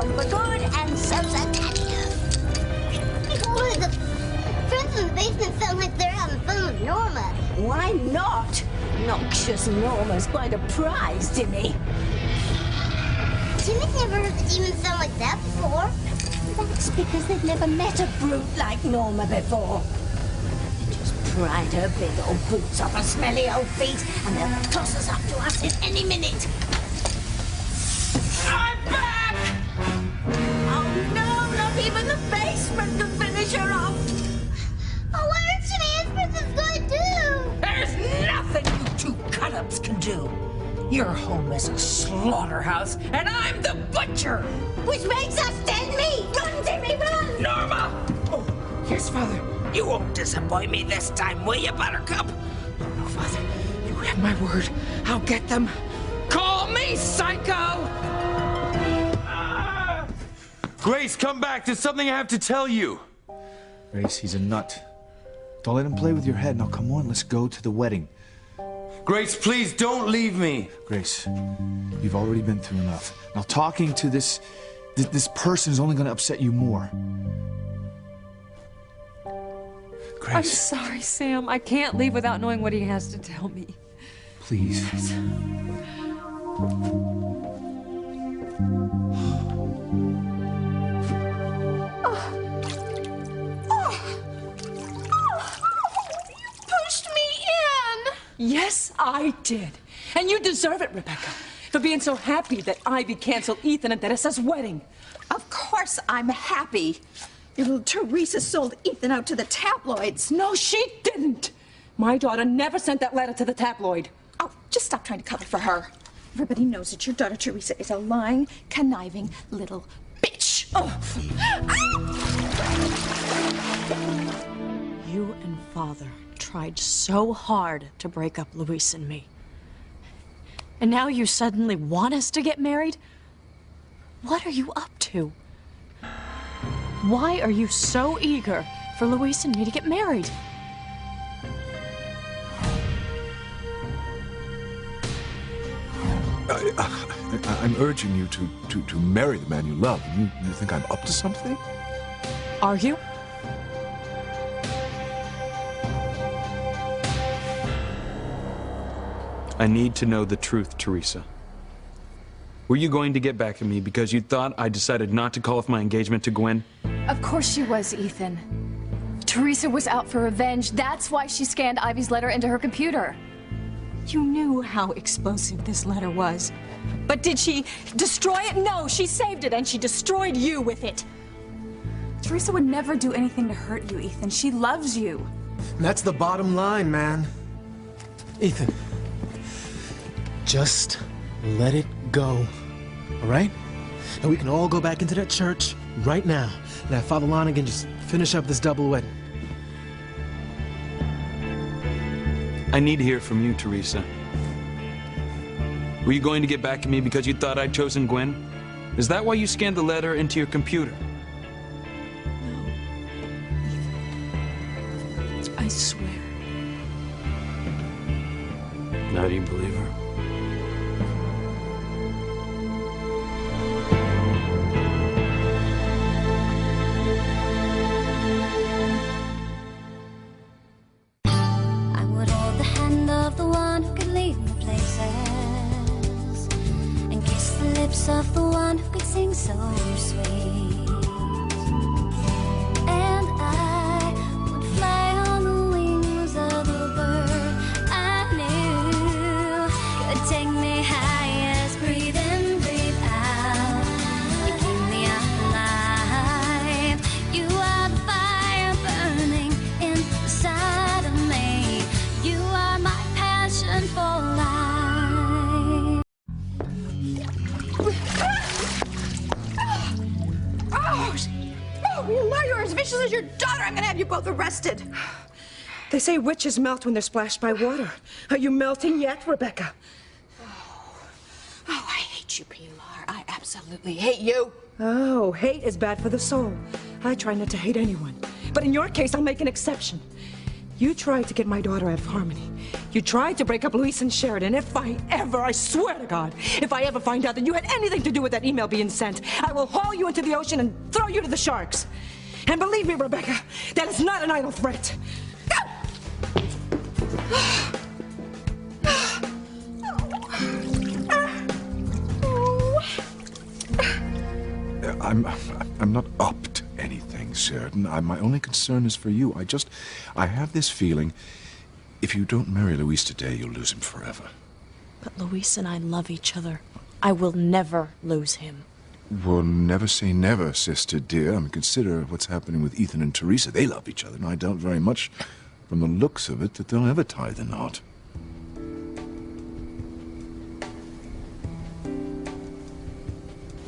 gone for good, and so's Nadia. The friends in the basement sound like they're having fun with Norma. Why not? Noxious Norma's quite a prize, Timmy. Timmy's never heard the demons sound like that before. That's because they've never met a brute like Norma before. They just pried her big old boots off her smelly old feet, and they'll toss us up to us in any minute. I'm back! Oh no, not even the basement can finish her off. Oh, what are Timmy and Princess going to do? There's nothing you two cut-ups can do. Your home is a slaughterhouse, and I'm the butcher! Which makes us dead meat! Run, Timmy, run! Norma! Oh, yes, Father. You won't disappoint me this time, will you, Buttercup? No, Father. You have my word. I'll get them. Call me psycho! Grace, come back. There's something I have to tell you. Grace, he's a nut. Don't let him play with your head. Now, come on, let's go to the wedding. Grace, please don't leave me. Grace, you've already been through enough. Now, talking to this person is only going to upset you more. Grace. I'm sorry, Sam. I can't leave without knowing what he has to tell me. Please. Yes, I did. And you deserve it, Rebecca, for being so happy that Ivy canceled Ethan and Teresa's wedding. Of course I'm happy. Your little Teresa sold Ethan out to the tabloids. No, she didn't. My daughter never sent that letter to the tabloid. Oh, just stop trying to cover for her. Everybody knows that your daughter Teresa is a lying, conniving little bitch. Oh. You and Father tried so hard to break up Luis and me. And now you suddenly want us to get married? What are you up to? Why are you so eager for Luis and me to get married? I'm urging you to marry the man you love. You think I'm up to something? Are you? I need to know the truth, Teresa. Were you going to get back at me because you thought I decided not to call off my engagement to Gwen? Of course she was, Ethan. Teresa was out for revenge. That's why she scanned Ivy's letter into her computer. You knew how explosive this letter was. But did she destroy it? No, she saved it, and she destroyed you with it. Teresa would never do anything to hurt you, Ethan. She loves you. And that's the bottom line, man. Ethan, just let it go, all right? And we can all go back into that church right now and have Father Lonigan just finish up this double wedding. I need to hear from you, Teresa. Were you going to get back at me because you thought I'd chosen Gwen? Is that why you scanned the letter into your computer? No. I swear. Now do you believe her? Of the one who could sing so sweet, and I would fly on the wings of the bird I knew could take me highest. Breathe in, breathe out. You keep me alive. You are the fire burning inside of me. You are my passion for life. You know you're as vicious as your daughter. I'm gonna have you both arrested. They say witches melt when they're splashed by water. Are you melting yet, Rebecca? Oh, I hate you, Pilar. I absolutely hate you. Oh, hate is bad for the soul. I try not to hate anyone. But in your case, I'll make an exception. You tried to get my daughter out of Harmony. You tried to break up Luis and Sheridan. I swear to God, if I ever find out that you had anything to do with that email being sent, I will haul you into the ocean and throw you to the sharks. And believe me, Rebecca, that is not an idle threat. I'm not up to anything, Sheridan. My only concern is for you. I have this feeling, if you don't marry Luis today, you'll lose him forever. But Luis and I love each other. I will never lose him. Well, never say never, sister dear. I mean, consider what's happening with Ethan and Teresa. They love each other, and I doubt very much, from the looks of it, that they'll ever tie the knot.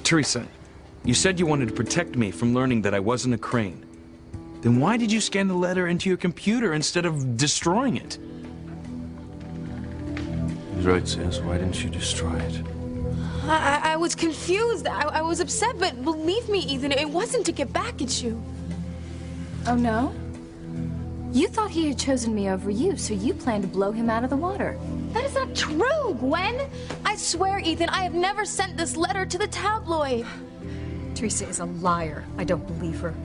Teresa, you said you wanted to protect me from learning that I wasn't a Crane. Then why did you scan the letter into your computer instead of destroying it? He's right, Sis. Why didn't you destroy it? I was confused. I was upset, but believe me, Ethan, it wasn't to get back at you. Oh, no? You thought he had chosen me over you, so you planned to blow him out of the water. That is not true, Gwen. I swear, Ethan, I have never sent this letter to the tabloid. Teresa is a liar. I don't believe her.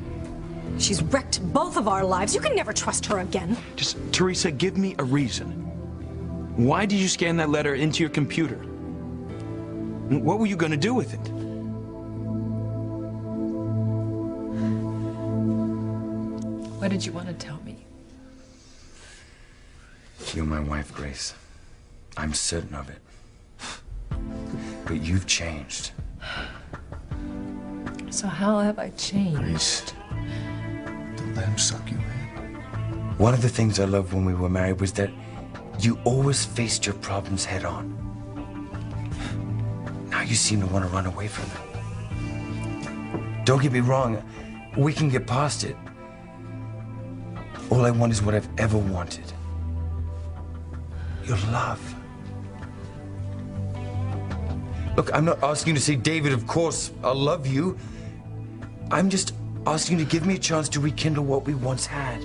She's wrecked both of our lives. You can never trust her again. Just, Teresa, give me a reason. Why did you scan that letter into your computer? What were you going to do with it? What did you want to tell me? You're my wife, Grace. I'm certain of it. But you've changed. So how have I changed? Grace, don't let him suck you in. One of the things I loved when we were married was that you always faced your problems head on. Now you seem to want to run away from them. Don't get me wrong, we can get past it. All I want is what I've ever wanted. Your love. Look, I'm not asking you to say, David, of course, I'll love you. I'm just asking you to give me a chance to rekindle what we once had.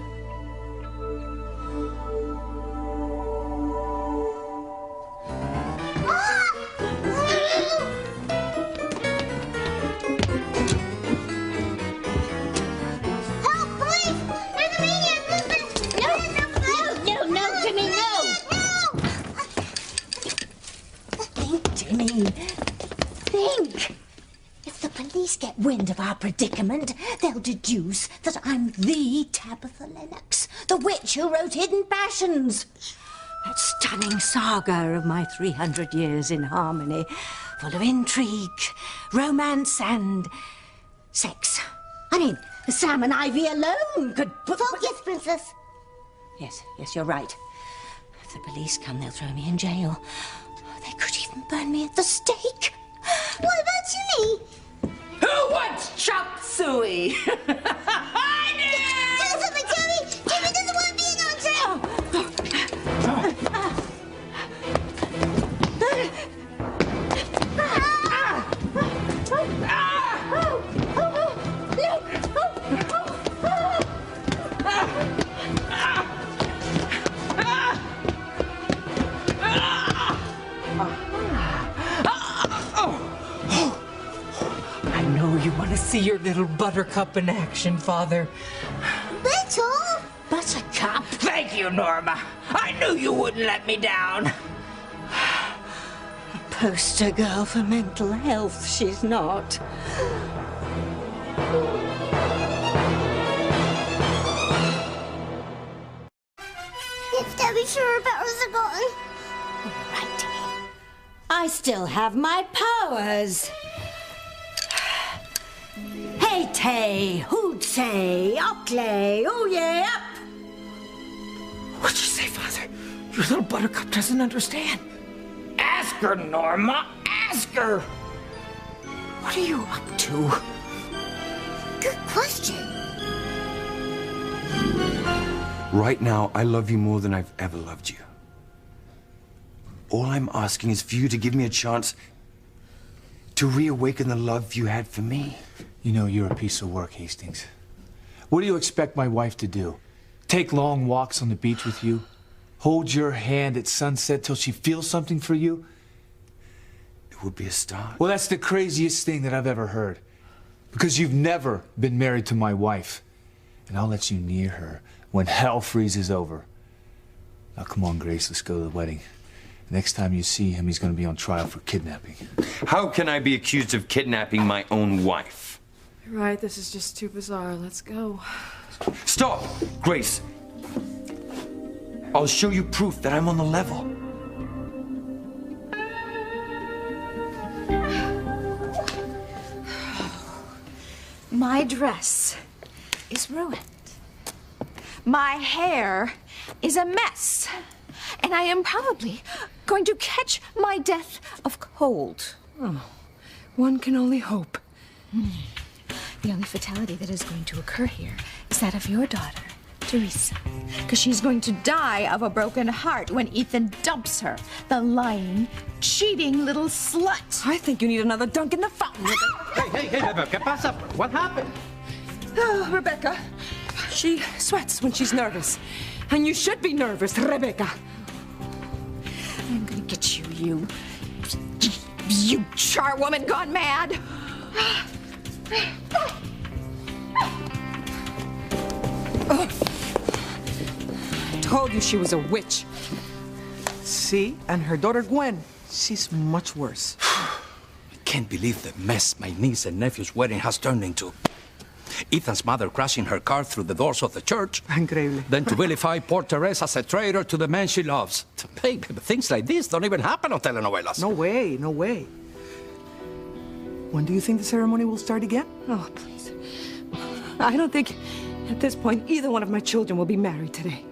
Wind of our predicament, they'll deduce that I'm the Tabitha Lennox, the witch who wrote Hidden Passions. That stunning saga of my 300 years in harmony, full of intrigue, romance, and sex. I mean, Sam and Ivy alone could put... Focus, Princess. Yes, you're right. If the police come, they'll throw me in jail. They could even burn me at the stake. What about you, Who wants chop suey? Do something, Jimmy! Jimmy doesn't want to be an You want to see your little buttercup in action, Father? Little? Buttercup? Thank you, Norma. I knew you wouldn't let me down. A poster girl for mental health, she's not. Is Debbie sure her powers are gone? Right. I still have my powers. Hey-tay, hoot-say, oklay, oh yeah, up! What'd you say, Father? Your little buttercup doesn't understand. Ask her, Norma. Ask her. What are you up to? Good question. Right now, I love you more than I've ever loved you. All I'm asking is for you to give me a chance to reawaken the love you had for me. You know you're a piece of work, Hastings. What do you expect my wife to do? Take long walks on the beach with you? hold your hand at sunset till she feels something for you? It would be a start. Well, that's the craziest thing that I've ever heard. Because you've never been married to my wife. And I'll let you near her when hell freezes over. Now, come on, Grace, let's go to the wedding. Next time you see him, he's going to be on trial for kidnapping. How can I be accused of kidnapping my own wife? You're right, this is just too bizarre. Let's go. Stop! Grace! I'll show you proof that I'm on the level. My dress is ruined. My hair is a mess. And I am probably going to catch my death of cold. Oh, one can only hope. The only fatality that is going to occur here is that of your daughter, Teresa. Because she's going to die of a broken heart when Ethan dumps her, the lying, cheating little slut. I think you need another dunk in the fountain. Hey, Rebecca, ¿qué pasa? What happened? Oh, Rebecca. She sweats when she's nervous. And you should be nervous, Rebecca. I'm gonna get you, you charwoman gone mad. I told you she was a witch. See? And her daughter Gwen, she's much worse. I can't believe the mess my niece and nephew's wedding has turned into. Ethan's mother crashing her car through the doors of the church. Increíble. Then to vilify poor Teresa as a traitor to the man she loves. Hey, things like this don't even happen on telenovelas. No way, no way. When do you think the ceremony will start again? Oh, please. I don't think at this point either one of my children will be married today.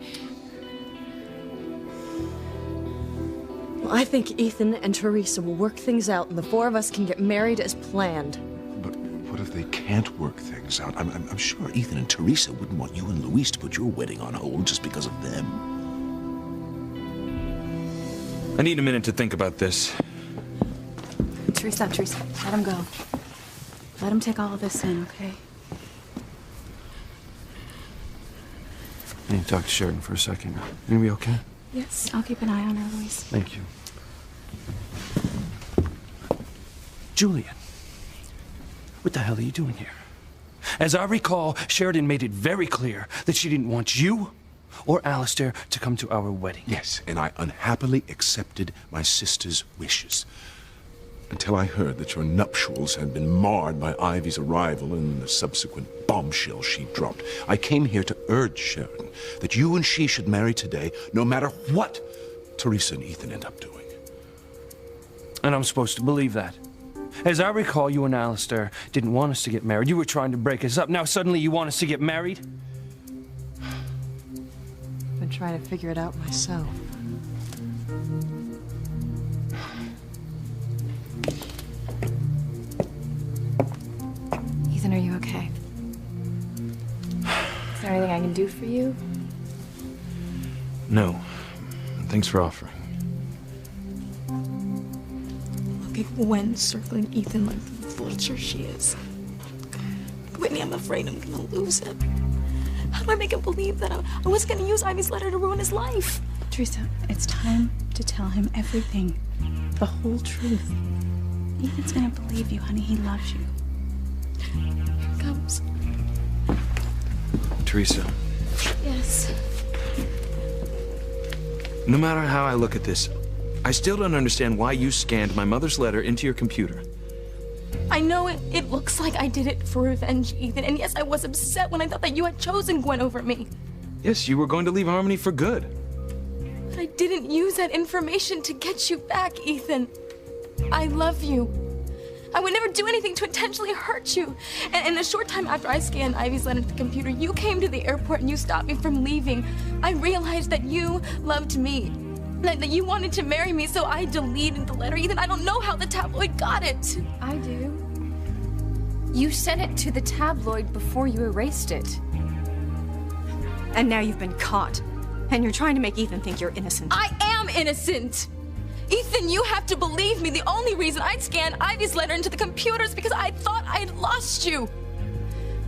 Well, I think Ethan and Teresa will work things out and the four of us can get married as planned. But what if they can't work things out? I'm sure Ethan and Teresa wouldn't want you and Luis to put your wedding on hold just because of them. I need a minute to think about this. Teresa, let him go. Let him take all of this in, okay? I need to talk to Sheridan for a second. You gonna be okay? Yes, I'll keep an eye on her, Luis. Thank you. Julian, what the hell are you doing here? As I recall, Sheridan made it very clear that she didn't want you or Alistair to come to our wedding. Yes, and I unhappily accepted my sister's wishes. Until I heard that your nuptials had been marred by Ivy's arrival and the subsequent bombshell she dropped. I came here to urge Sheridan that you and she should marry today, no matter what Teresa and Ethan end up doing. And I'm supposed to believe that. As I recall, you and Alistair didn't want us to get married. You were trying to break us up. Now suddenly you want us to get married? I've been trying to figure it out myself. Ethan, are you okay? Is there anything I can do for you? No. Thanks for offering. Look at Gwen circling Ethan like the vulture she is. Whitney, I'm afraid I'm gonna lose him. How do I make him believe that I was gonna use Ivy's letter to ruin his life? Teresa, it's time to tell him everything. The whole truth. Ethan's gonna believe you, honey. He loves you. Here it comes. Teresa, Yes. no matter how I look at this, I still don't understand why you scanned my mother's letter into your computer. I know it looks like I did it for revenge, Ethan. And yes, I was upset when I thought that you had chosen Gwen over me. Yes, you were going to leave Harmony for good. But I didn't use that information to get you back, Ethan. I love you. I would never do anything to intentionally hurt you. And a short time after I scanned Ivy's letter to the computer, you came to the airport and you stopped me from leaving. I realized that you loved me. That you wanted to marry me, so I deleted the letter. Ethan, I don't know how the tabloid got it. I do. You sent it to the tabloid before you erased it. And now you've been caught. And you're trying to make Ethan think you're innocent. I am innocent! Ethan, you have to believe me. The only reason I scanned Ivy's letter into the computer is because I thought I had lost you.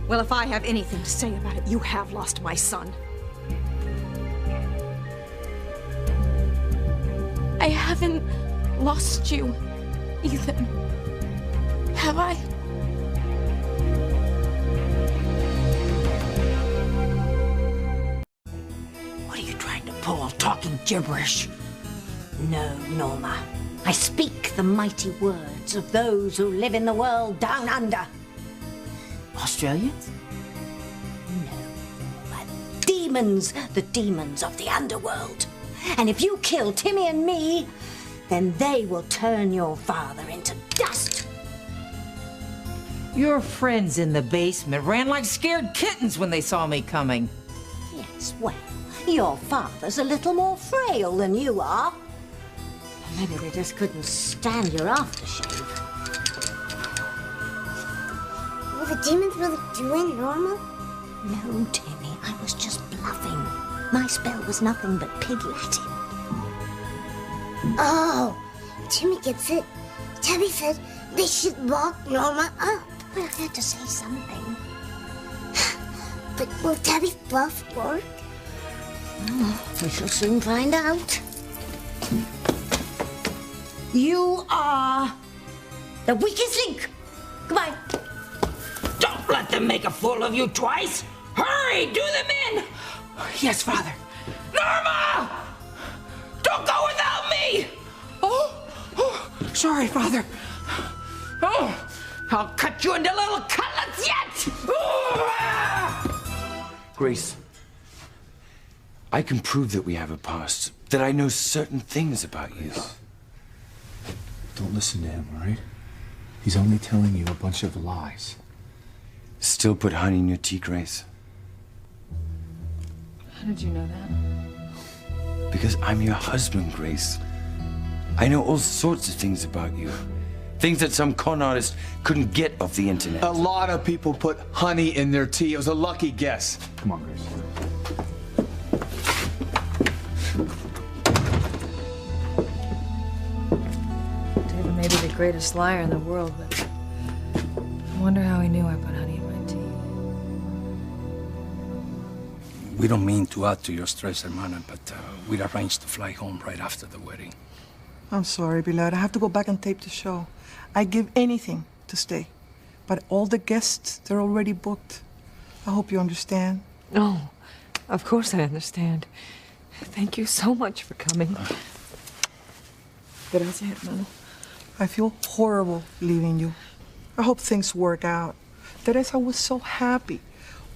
Well, if I have anything to say about it, you have lost my son. I haven't lost you, Ethan. Have I? What are you trying to pull, talking gibberish? No, Norma. I speak the mighty words of those who live in the world down under. Australians? No, but demons, the demons of the underworld. And if you kill Timmy and me, then they will turn your father into dust. Your friends in the basement ran like scared kittens when they saw me coming. Yes, well, your father's a little more frail than you are. Maybe they just couldn't stand your aftershave. Were the demons really doing Norma? No, Timmy, I was just bluffing. My spell was nothing but pig Latin. Oh, Timmy gets it. Tabby said they should lock Norma up. Well, I had to say something. But will Tabby's bluff work? Oh, we shall soon find out. You are the weakest link. Goodbye. Don't let them make a fool of you twice! Hurry, do them in! Yes, Father. Norma! Don't go without me! Oh, sorry, Father. Oh, I'll cut you into little cutlets yet! Grace, I can prove that we have a past, that I know certain things about you. Don't listen to him, all right? He's only telling you a bunch of lies. Still put honey in your tea, Grace? How did you know that? Because I'm your husband, Grace. I know all sorts of things about you. Things that some con artist couldn't get off the internet. A lot of people put honey in their tea. It was a lucky guess. Come on, Grace. David may be the greatest liar in the world, but I wonder how he knew I put honey in my tea. We don't mean to add to your stress, hermana, but we'd arranged to fly home right after the wedding. I'm sorry, beloved. I have to go back and tape the show. I'd give anything to stay. But all the guests, they're already booked. I hope you understand. Oh, of course I understand. Thank you so much for coming. Gracias, hermano. I feel horrible leaving you. I hope things work out. Teresa was so happy.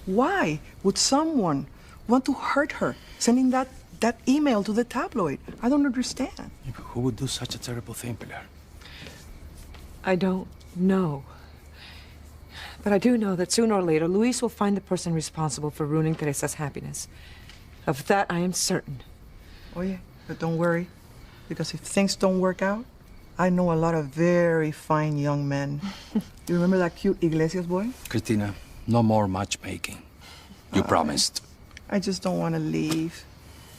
Why would someone want to hurt her, sending that email to the tabloid? I don't understand. Yeah, but who would do such a terrible thing, Pilar? I don't know. But I do know that sooner or later, Luis will find the person responsible for ruining Teresa's happiness. Of that, I am certain. Oh, yeah, but don't worry, because if things don't work out, I know a lot of very fine young men. You remember that cute Iglesias boy? Cristina, no more matchmaking. You promised. I just don't want to leave.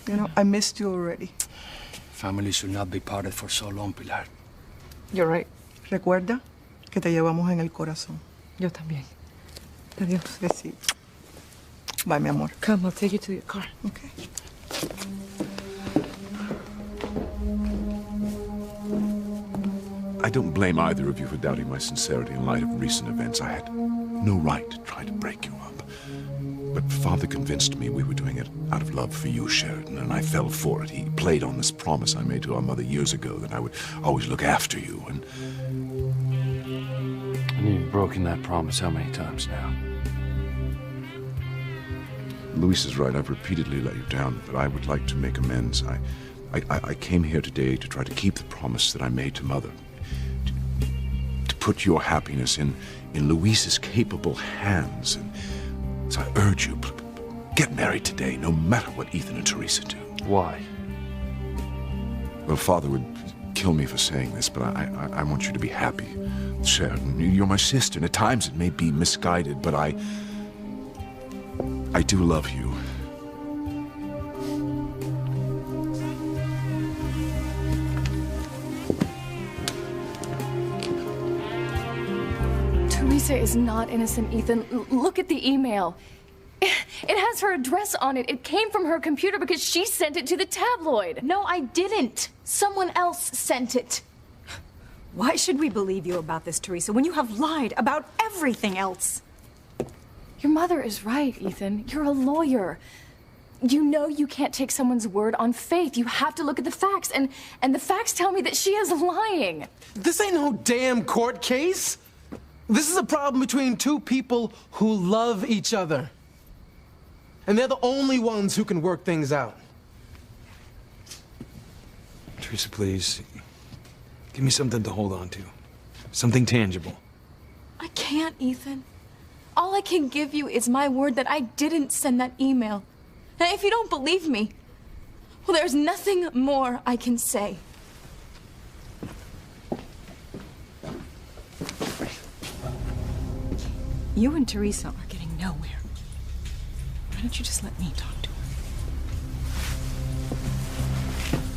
You know, I missed you already. Family should not be parted for so long, Pilar. You're right. Recuerda que te llevamos en el corazón. Yo también. Adiós. Besitos. Bye, mi amor. Come, I'll take you to your car. Okay. I don't blame either of you for doubting my sincerity in light of recent events. I had no right to try to break you up. But Father convinced me we were doing it out of love for you, Sheridan, and I fell for it. He played on this promise I made to our mother years ago that I would always look after you, and you've broken that promise how many times now? Luis is right. I've repeatedly let you down, but I would like to make amends. I came here today to try to keep the promise that I made to Mother. To put your happiness in Luis's capable hands. And so I urge you, get married today, no matter what Ethan and Teresa do. Why? Well, Father would kill me for saying this, but I want you to be happy. Sheridan, you're my sister, and at times it may be misguided, but I do love you. Teresa is not innocent, Ethan. Look at the email. It has her address on it. It came from her computer because she sent it to the tabloid. No, I didn't. Someone else sent it. Why should we believe you about this, Teresa, when you have lied about everything else? Your mother is right, Ethan. You're a lawyer. You know you can't take someone's word on faith. You have to look at the facts, and the facts tell me that she is lying. This ain't no damn court case. This is a problem between two people who love each other. And they're the only ones who can work things out. Teresa, please. Give me something to hold on to. Something tangible. I can't, Ethan. All I can give you is my word that I didn't send that email. And if you don't believe me, well, there's nothing more I can say. You and Teresa are getting nowhere. Why don't you just let me talk to her?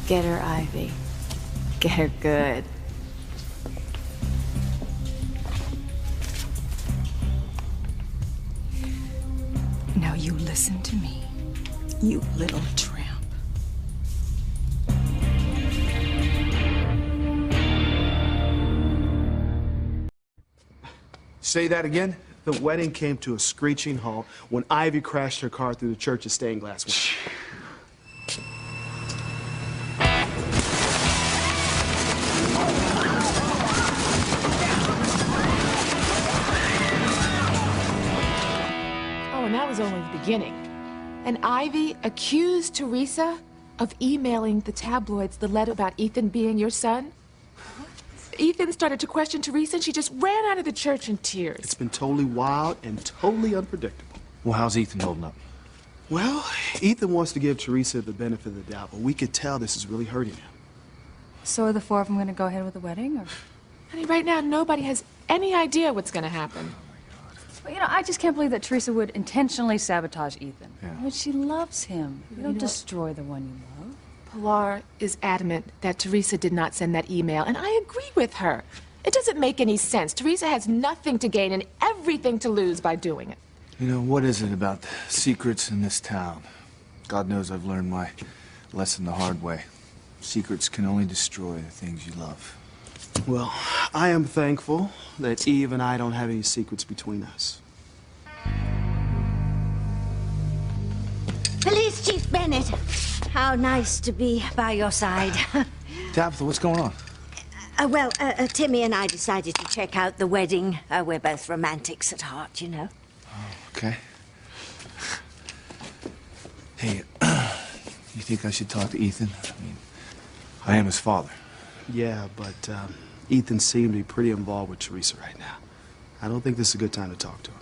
Get her, Ivy. Get her good. Now you listen to me, you little tramp. Say that again? The wedding came to a screeching halt when Ivy crashed her car through the church's stained glass window. Oh, and that was only the beginning. And Ivy accused Teresa of emailing the tabloids the letter about Ethan being your son. Ethan started to question Teresa, and she just ran out of the church in tears. It's been totally wild and totally unpredictable. Well, how's Ethan holding up? Well, Ethan wants to give Teresa the benefit of the doubt, but we could tell this is really hurting him. So are the four of them going to go ahead with the wedding, or? Honey, right now, nobody has any idea what's going to happen. Well, you know, I just can't believe that Teresa would intentionally sabotage Ethan. Yeah. I mean, she loves him. You don't know- destroy the one you love. Pilar is adamant that Teresa did not send that email, and I agree with her. It doesn't make any sense. Teresa has nothing to gain and everything to lose by doing it. You know, what is it about secrets in this town? God knows I've learned my lesson the hard way. Secrets can only destroy the things you love. Well, I am thankful that Eve and I don't have any secrets between us. Police Chief Bennett, how nice to be by your side. Tabitha, what's going on? Well, Timmy and I decided to check out the wedding. We're both romantics at heart, you know. Okay. Hey, you think I should talk to Ethan? I mean, I am his father. Yeah, but Ethan seemed to be pretty involved with Teresa right now. I don't think this is a good time to talk to him.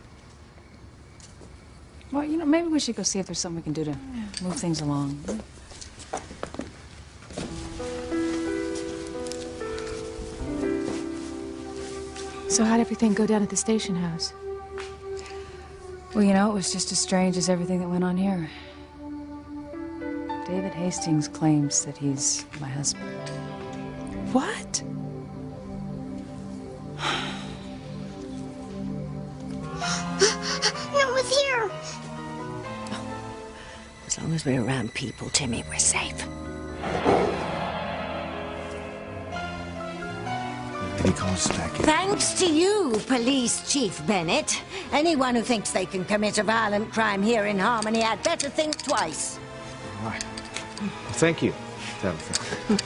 Well, you know, maybe we should go see if there's something we can do to move things along. So how'd everything go down at the station house? Well, you know, it was just as strange as everything that went on here. David Hastings claims that he's my husband. What? No one's here. As long as we're around people, Timmy, we're safe. Did he call us back in? Thanks to you, Police Chief Bennett. Anyone who thinks they can commit a violent crime here in Harmony had better think twice. All right. Well, thank you, Tabitha.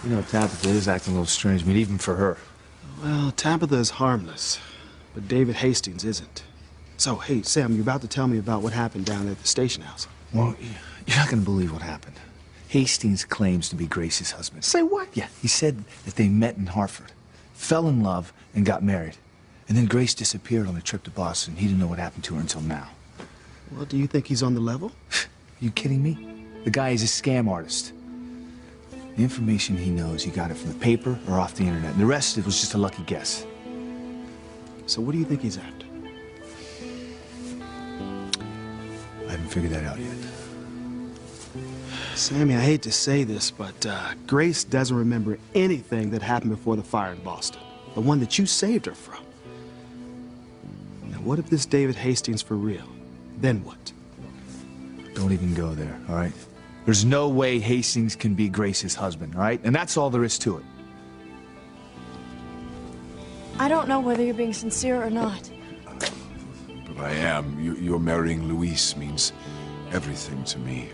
You know, Tabitha is acting a little strange. I mean, even for her. Well, Tabitha is harmless, but David Hastings isn't. So, hey, Sam, you're about to tell me about what happened down at the station house. Well, you're not going to believe what happened. Hastings claims to be Grace's husband. Say what? Yeah, he said that they met in Hartford, fell in love, and got married. And then Grace disappeared on a trip to Boston. He didn't know what happened to her until now. Well, do you think he's on the level? You kidding me? The guy is a scam artist. The information he knows, he got it from the paper or off the internet. And the rest, it was just a lucky guess. So what do you think he's after? I haven't figured that out yet. Sammy, I hate to say this, but Grace doesn't remember anything that happened before the fire in Boston. The one that you saved her from. Now, what if this David Hastings for real? Then what? Don't even go there, all right? There's no way Hastings can be Grace's husband, all right? And that's all there is to it. I don't know whether you're being sincere or not. But I am. You're marrying Luis means everything to me.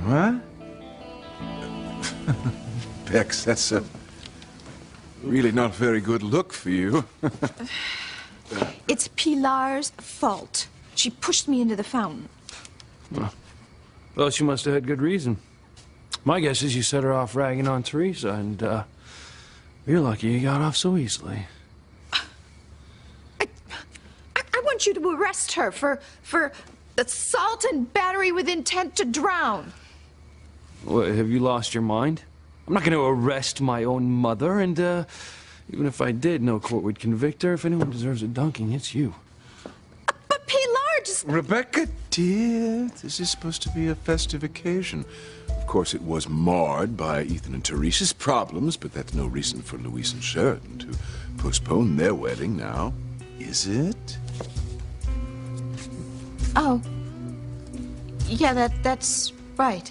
What? Bex, that's a really not very good look for you. It's Pilar's fault. She pushed me into the fountain. Well, she must have had good reason. My guess is you set her off ragging on Teresa, and you're lucky you got off so easily. I want you to arrest her for assault and battery with intent to drown. What, have you lost your mind? I'm not going to arrest my own mother, and even if I did, no court would convict her. If anyone deserves a dunking, it's you. But Pilar just... Rebecca, dear, this is supposed to be a festive occasion. Of course, it was marred by Ethan and Teresa's problems, but that's no reason for Luis and Sheridan to postpone their wedding now, is it? Oh. Yeah, that's right.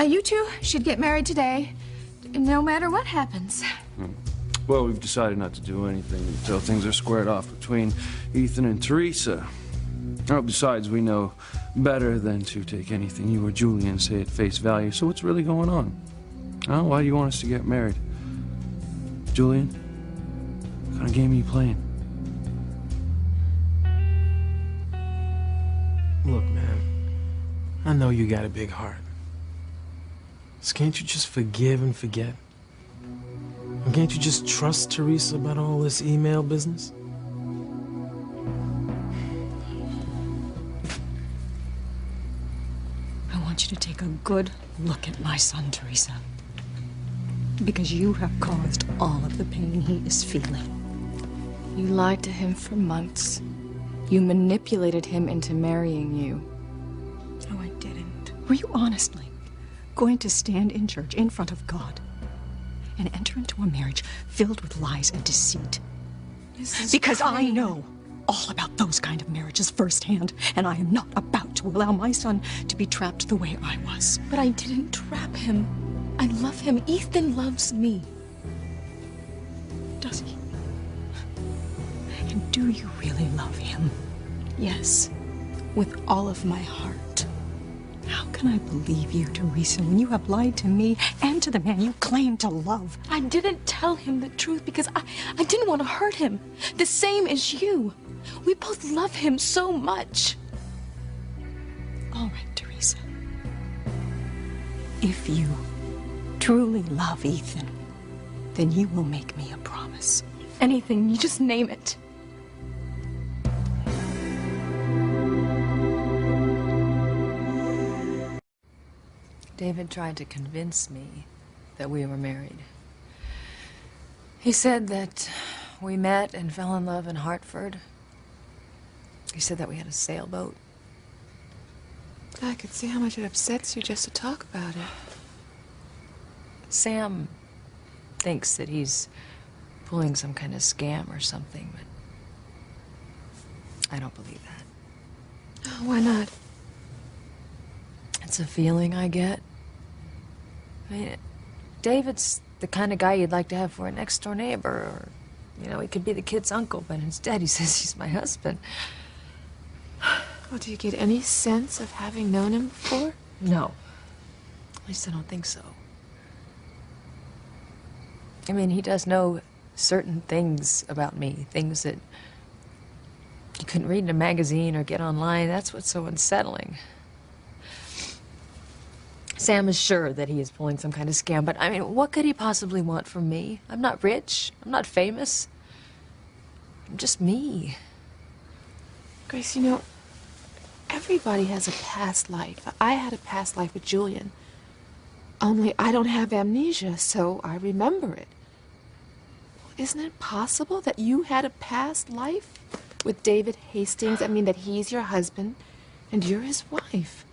You two should get married today, no matter what happens. Well, we've decided not to do anything until things are squared off between Ethan and Teresa. Oh, besides, we know better than to take anything you or Julian say at face value. So what's really going on? Oh, why do you want us to get married? Julian, what kind of game are you playing? Look, man, I know you got a big heart. So can't you just forgive and forget? And can't you just trust Teresa about all this email business? I want you to take a good look at my son, Teresa. Because you have caused all of the pain he is feeling. You lied to him for months. You manipulated him into marrying you. No, I didn't. Were you honestly going to stand in church in front of God and enter into a marriage filled with lies and deceit? Because I know all about those kind of marriages firsthand, and I am not about to allow my son to be trapped the way I was. But I didn't trap him. I love him. Ethan loves me. Does he? And do you really love him? Yes, with all of my heart. How can I believe you, Teresa, when you have lied to me and to the man you claim to love? I didn't tell him the truth because I didn't want to hurt him. The same as you. We both love him so much. All right, Teresa. If you truly love Ethan, then you will make me a promise. Anything, you just name it. David tried to convince me that we were married. He said that we met and fell in love in Hartford. He said that we had a sailboat. I could see how much it upsets you just to talk about it. Sam thinks that he's pulling some kind of scam or something, but I don't believe that. Oh, why not? It's a feeling I get. I mean, David's the kind of guy you'd like to have for a next-door neighbor, or, you know, he could be the kid's uncle, but instead he says he's my husband. Well, do you get any sense of having known him before? No. At least I don't think so. I mean, he does know certain things about me, things that you couldn't read in a magazine or get online. That's what's so unsettling. Sam is sure that he is pulling some kind of scam, but I mean, what could he possibly want from me? I'm not rich. I'm not famous. I'm just me. Grace, you know, everybody has a past life. I had a past life with Julian. Only I don't have amnesia, so I remember it. Isn't it possible that you had a past life with David Hastings? I mean, that he's your husband and you're his wife.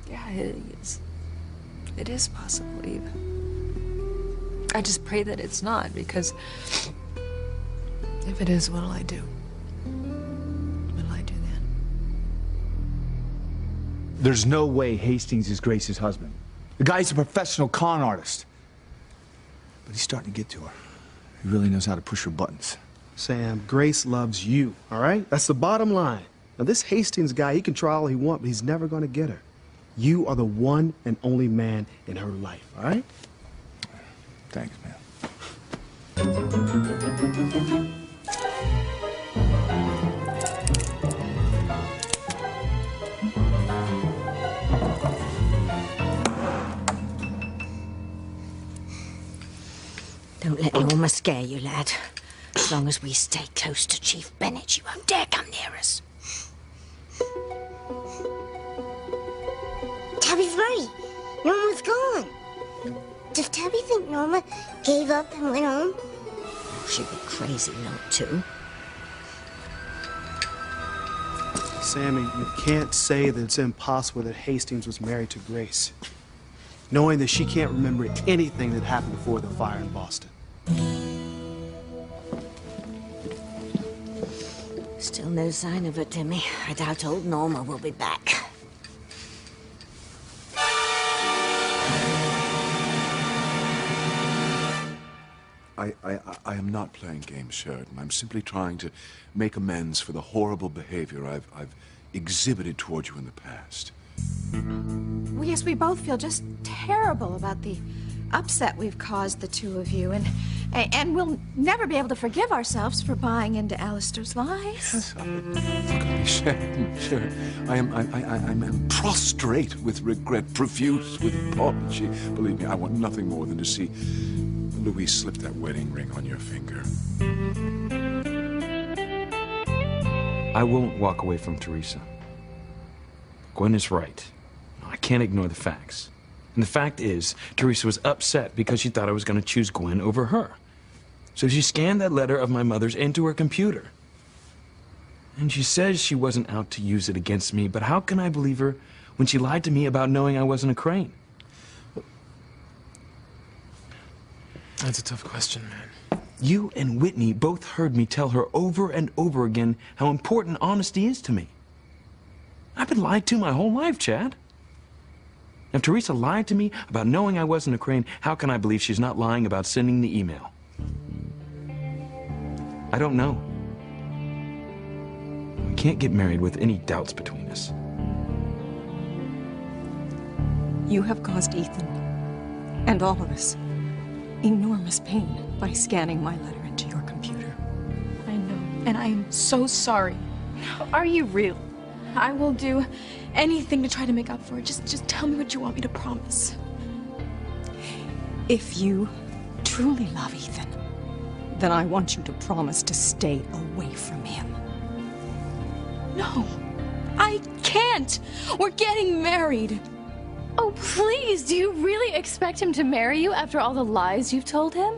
Yeah, it is. It is possible, Eve. I just pray that it's not, because if it is, what'll I do? What'll I do then? There's no way Hastings is Grace's husband. The guy's a professional con artist. But he's starting to get to her. He really knows how to push her buttons. Sam, Grace loves you, all right? That's the bottom line. Now, this Hastings guy, he can try all he wants, but he's never going to get her. You are the one and only man in her life, all right? Thanks, man. Don't let Norma scare you, lad. As long as we stay close to Chief Bennett, she won't dare come near us. Tabby's right. Norma's gone. Does Tabby think Norma gave up and went home? She'd be crazy not to. Sammy, you can't say that it's impossible that Hastings was married to Grace, knowing that she can't remember anything that happened before the fire in Boston. Still no sign of her, Timmy. I doubt old Norma will be back. I am not playing games, Sheridan. I'm simply trying to make amends for the horrible behavior I've exhibited toward you in the past. Well, yes, we both feel just terrible about the upset we've caused the two of you, and we'll never be able to forgive ourselves for buying into Alistair's lies. Sheridan, I'm prostrate with regret, profuse with apology. Believe me, I want nothing more than to see Louise slip that wedding ring on your finger. I won't walk away from Teresa. Gwen is right. I can't ignore the facts. And the fact is, Teresa was upset because she thought I was going to choose Gwen over her. So she scanned that letter of my mother's into her computer. And she says she wasn't out to use it against me, but how can I believe her when she lied to me about knowing I wasn't a Crane? That's a tough question, man. You and Whitney both heard me tell her over and over again how important honesty is to me. I've been lied to my whole life, Chad. If Teresa lied to me about knowing I wasn't a Crane, how can I believe she's not lying about sending the email? I don't know. We can't get married with any doubts between us. You have caused Ethan, and all of us, enormous pain by scanning my letter into your computer. I know, and I am so sorry. Are you real? I will do anything to try to make up for it. Just tell me what you want me to promise. If you truly love Ethan, then I want you to promise to stay away from him. No, I can't. We're getting married. Oh, please, do you really expect him to marry you after all the lies you've told him?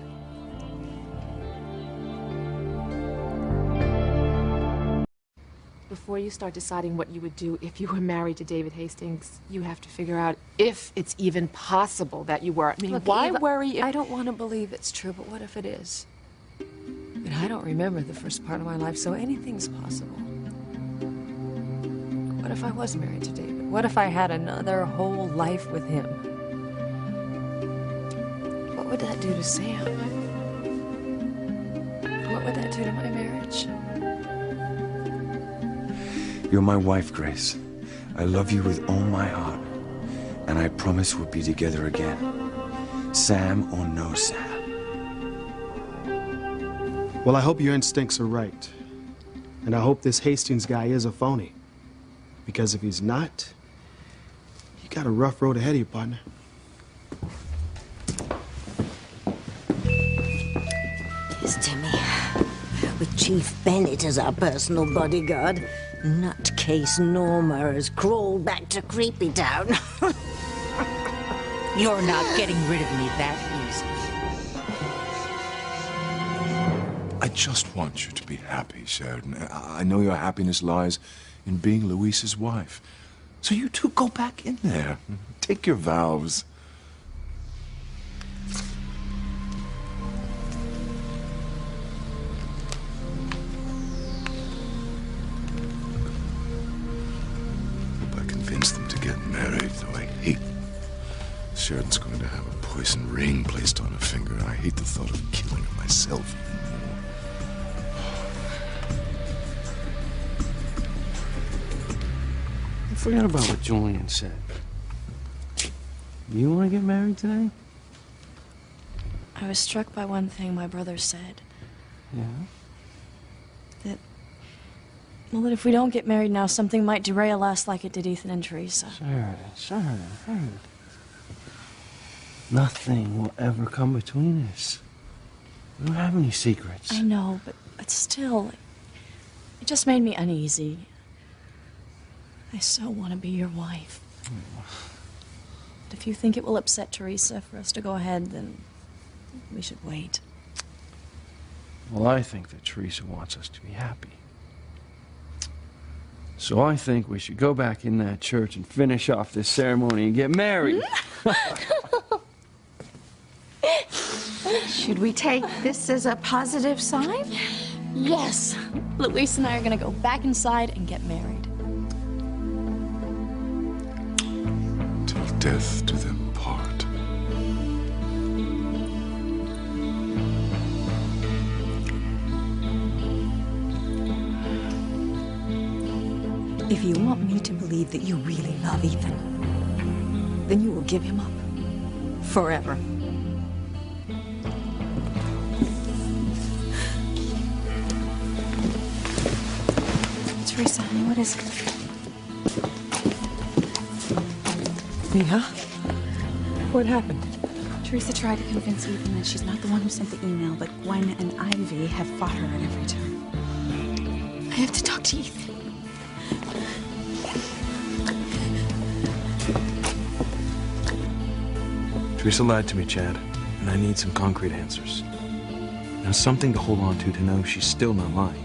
Before you start deciding what you would do if you were married to David Hastings, you have to figure out if it's even possible that you were. I mean, Look, why Eva, worry if... I don't want to believe it's true, but what if it is? And I don't remember the first part of my life, so anything's possible. What if I was married to David? What if I had another whole life with him? What would that do to Sam? What would that do to my marriage? You're my wife, Grace. I love you with all my heart. And I promise we'll be together again. Sam or no Sam. Well, I hope your instincts are right. And I hope this Hastings guy is a phony. Because if he's not, you got a rough road ahead of you, partner. Yes, Timmy. With Chief Bennett as our personal bodyguard, nutcase Norma has crawled back to Creepy Town. You're not getting rid of me that easy. I just want you to be happy, Sheridan. I know your happiness lies in being Louise's wife. So you two go back in there. Take your vows. Hope I convince them to get married, though I hate Sheridan's going to have a poison ring placed on her finger. I hate the thought of killing her myself. I forgot about what Julian said. You want to get married today? I was struck by one thing my brother said. Yeah? That if we don't get married now, something might derail us like it did Ethan and Teresa. Sheridan. Nothing will ever come between us. We don't have any secrets. I know, but still, it just made me uneasy. I so want to be your wife. But if you think it will upset Teresa for us to go ahead, then we should wait. Well, I think that Teresa wants us to be happy. So I think we should go back in that church and finish off this ceremony and get married. Should we take this as a positive sign? Yes! Luis and I are gonna go back inside and get married. Till death do them part. If you want me to believe that you really love Ethan, then you will give him up. Forever. Teresa, honey, what is it? Mija? What happened? Teresa tried to convince Ethan that she's not the one who sent the email, but Gwen and Ivy have fought her at every turn. I have to talk to Ethan. Teresa lied to me, Chad, and I need some concrete answers. Now, something to hold on to know she's still not lying.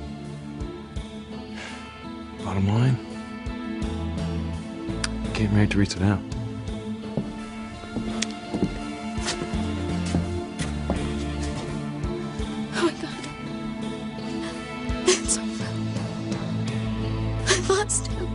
Bottom line, I can't marry Teresa now. Oh my God. It's over. I lost him.